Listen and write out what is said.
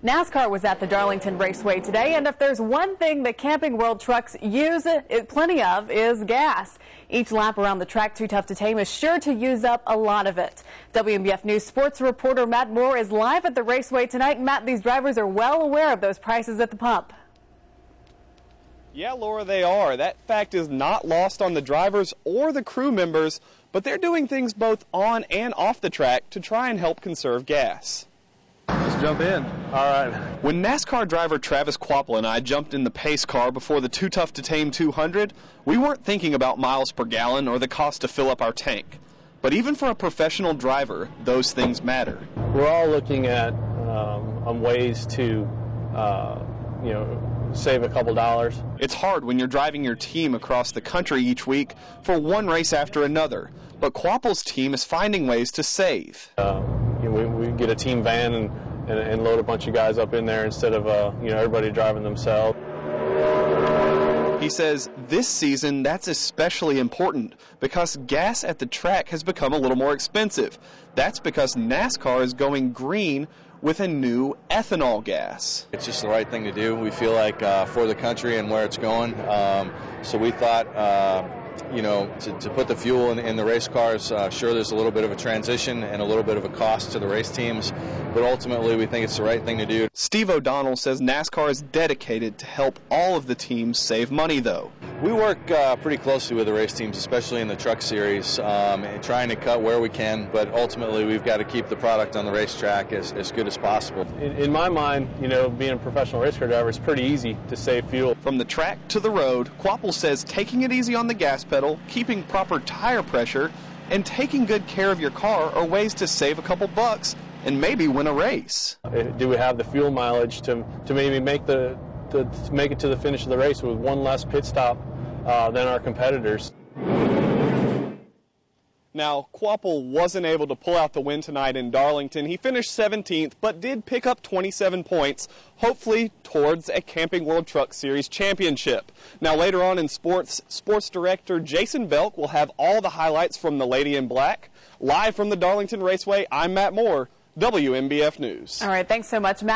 NASCAR was at the Darlington Raceway today, and if there's one thing that Camping World trucks use plenty of is gas. Each lap around the track Too Tough to Tame is sure to use up a lot of it. WMBF News sports reporter Matt Moore is live at the raceway tonight. Matt, these drivers are well aware of those prices at the pump. Yeah, Laura, they are. That fact is not lost on the drivers or the crew members, but they're doing things both on and off the track to try and help conserve gas. Let's jump in. All right. When NASCAR driver Travis Quapple and I jumped in the pace car before the Too Tough to Tame 200, we weren't thinking about miles per gallon or the cost to fill up our tank. But even for a professional driver, those things matter. We're all looking at ways to, save a couple dollars. It's hard when you're driving your team across the country each week for one race after another, but Quapple's team is finding ways to save. We get a team van and load a bunch of guys up in there instead of everybody driving themselves. He says this season that's especially important because gas at the track has become a little more expensive. That's because NASCAR is going green with a new ethanol gas. It's just the right thing to do. We feel like for the country and where it's going. So we thought, to put the fuel in the race cars, sure there's a little bit of a transition and a little bit of a cost to the race teams, but ultimately we think it's the right thing to do. Steve O'Donnell says NASCAR is dedicated to help all of the teams save money, though. We work pretty closely with the race teams, especially in the truck series, trying to cut where we can, but ultimately we've got to keep the product on the racetrack as good as possible. In my mind, being a professional race car driver, it's pretty easy to save fuel. From the track to the road, Quapple says taking it easy on the gas pedal, keeping proper tire pressure, and taking good care of your car are ways to save a couple bucks and maybe win a race. Do we have the fuel mileage to maybe make it to the finish of the race with one less pit stop than our competitors? Now, Quapple wasn't able to pull out the win tonight in Darlington. He finished 17th, but did pick up 27 points, hopefully towards a Camping World Truck Series championship. Now, later on in sports director Jason Belk will have all the highlights from the Lady in Black. Live from the Darlington Raceway, I'm Matt Moore, WMBF News. All right, thanks so much, Matt.